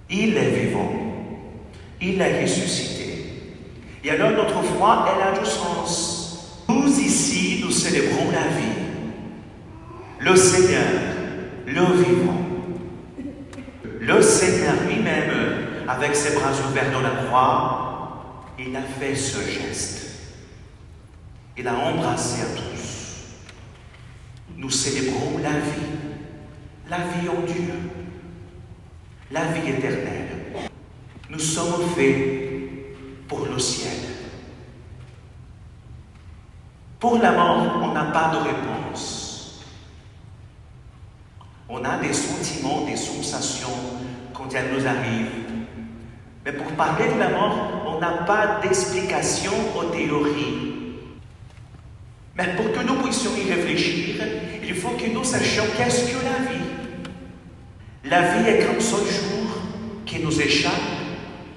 Il est vivant. Il est ressuscité. Et alors notre foi, elle a du sens. Nous ici, nous célébrons la vie. Le Seigneur, le vivant. Le Seigneur lui-même, avec ses bras ouverts dans la croix, il a fait ce geste. Il a embrassé à tous. Nous célébrons la vie en Dieu, la vie éternelle. Nous sommes faits pour le ciel. Pour la mort, on n'a pas de réponse. On a des sentiments, des sensations quand elles nous arrivent. Mais pour parler de la mort, on n'a pas d'explication aux théories. Mais pour que nous puissions y réfléchir, il faut que nous sachions qu'est-ce que la vie. La vie est qu'un seul jour qui nous échappe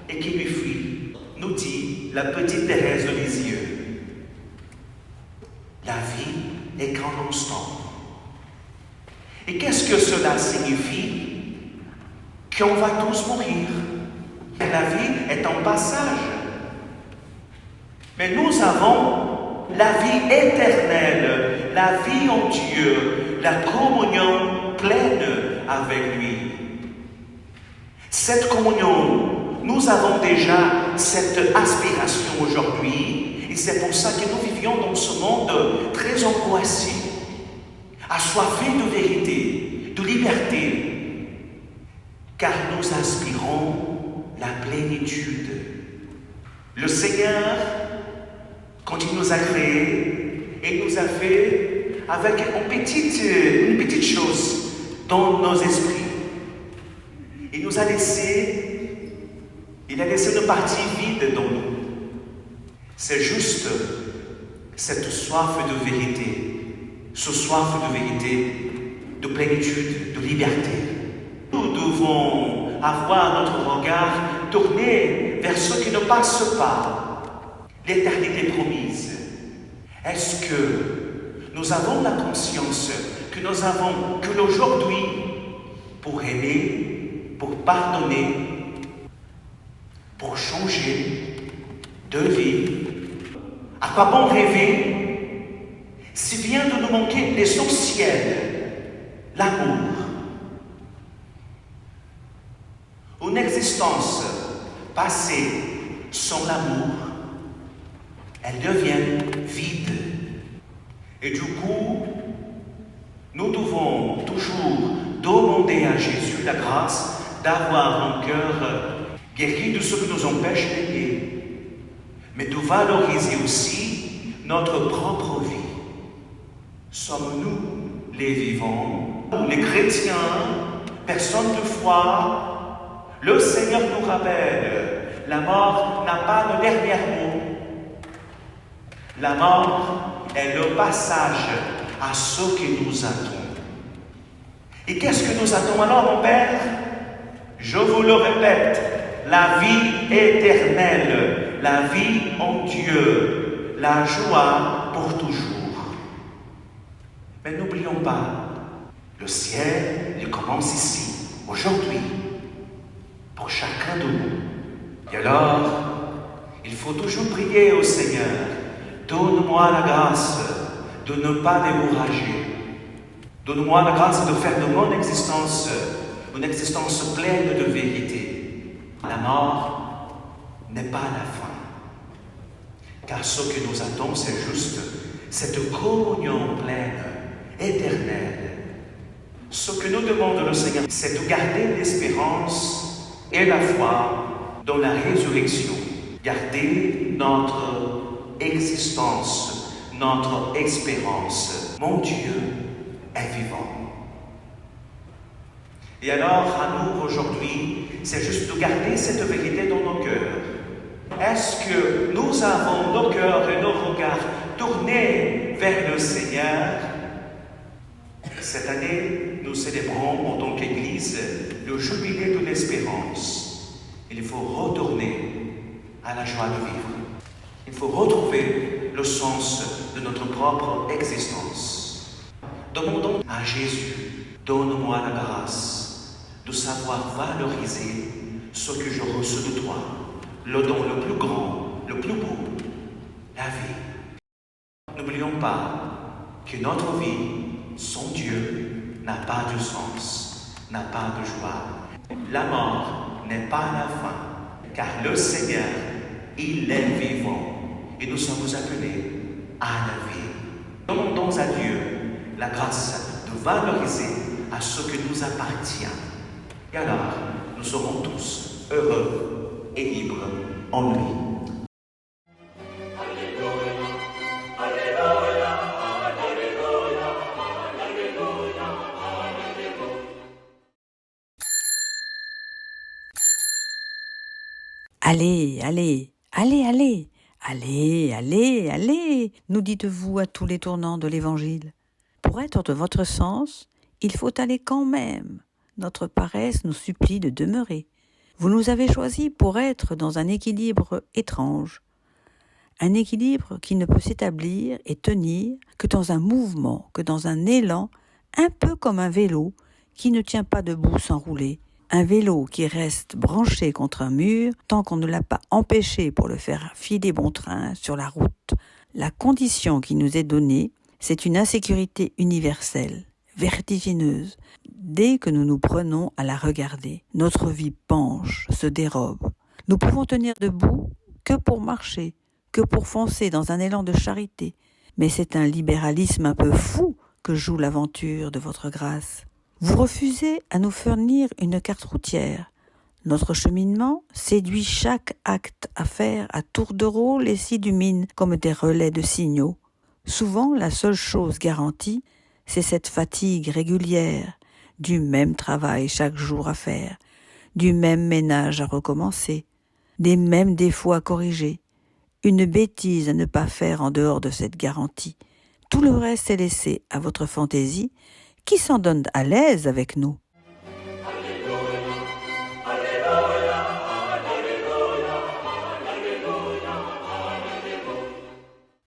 et qui lui fuit, nous dit la petite Thérèse de Lisieux. La vie est qu'un instant. Et qu'est-ce que cela signifie? Qu'on va tous mourir. La vie est un passage. Mais nous avons la vie éternelle, la vie en Dieu, la communion pleine avec lui. Cette communion, nous avons déjà cette aspiration aujourd'hui, et c'est pour ça que nous vivions dans ce monde très angoissé, assoiffé de vérité, de liberté, car nous aspirons la plénitude. Le Seigneur, quand il nous a créés, il nous a fait avec une petite chose dans nos esprits. Il nous a laissé, il a laissé une partie vide dans nous. C'est juste cette soif de vérité, ce soif de vérité, de plénitude, de liberté. Nous devons avoir notre regard tourné vers ce qui ne passe pas, l'éternité promise. Est-ce que nous avons la conscience que nous avons que l'aujourd'hui pour aimer, pour pardonner, pour changer de vie? À quoi bon rêver si vient de nous manquer l'essentiel, l'amour? Une existence passée sans l'amour, elle devient vide. Et du coup, nous devons toujours demander à Jésus la grâce d'avoir un cœur guéri de ce qui nous empêche d'aimer, mais de valoriser aussi notre propre vie. Sommes-nous les vivants, les chrétiens, personnes de foi? Le Seigneur nous rappelle, la mort n'a pas le dernier mot. La mort est le passage à ce qui nous attend. Et qu'est-ce que nous attend alors, mon Père? Je vous le répète, la vie éternelle, la vie en Dieu, la joie pour toujours. Mais n'oublions pas, le ciel, il commence ici, aujourd'hui, pour chacun de nous. Et alors, il faut toujours prier au Seigneur, donne-moi la grâce de ne pas décourager. Donne-moi la grâce de faire de mon existence une existence pleine de vérité. La mort n'est pas la fin. Car ce que nous attend, c'est juste cette communion pleine, éternelle. Ce que nous demande le Seigneur, c'est de garder l'espérance et la foi dans la résurrection. Garder notre existence, notre espérance. Mon Dieu est vivant. Et alors, à nous aujourd'hui, c'est juste de garder cette vérité dans nos cœurs. Est-ce que nous avons nos cœurs et nos regards tournés vers le Seigneur? Cette année, nous célébrons en tant qu'Église le jubilé de l'espérance. Il faut retourner à la joie de vivre. Il faut retrouver le sens de notre propre existence. Demandons à Jésus, donne-moi la grâce de savoir valoriser ce que je reçois de toi, le don le plus grand, le plus beau, la vie. N'oublions pas que notre vie, sans Dieu, n'a pas de sens, n'a pas de joie. La mort n'est pas la fin, car le Seigneur, il est vivant et nous sommes appelés à la vie. Demandons à Dieu la grâce de valoriser à ce qui nous appartient. Et alors, nous serons tous heureux et libres en lui. Allez, allez, allez, allez, allez, allez, allez, nous dites-vous à tous les tournants de l'Évangile. Pour être de votre sens, il faut aller quand même. Notre paresse nous supplie de demeurer. Vous nous avez choisis pour être dans un équilibre étrange. Un équilibre qui ne peut s'établir et tenir que dans un mouvement, que dans un élan, un peu comme un vélo qui ne tient pas debout sans rouler. Un vélo qui reste branché contre un mur tant qu'on ne l'a pas empêché pour le faire filer bon train sur la route. La condition qui nous est donnée, c'est une insécurité universelle, vertigineuse. Dès que nous nous prenons à la regarder, notre vie penche, se dérobe. Nous pouvons tenir debout que pour marcher, que pour foncer dans un élan de charité. Mais c'est un libéralisme un peu fou que joue l'aventure de votre grâce. Vous refusez à nous fournir une carte routière. Notre cheminement séduit chaque acte à faire à tour de rôle et s'illumine comme des relais de signaux. Souvent, la seule chose garantie, c'est cette fatigue régulière, du même travail chaque jour à faire, du même ménage à recommencer, des mêmes défauts à corriger, une bêtise à ne pas faire en dehors de cette garantie. Tout le reste est laissé à votre fantaisie, qui s'en donne à l'aise avec nous.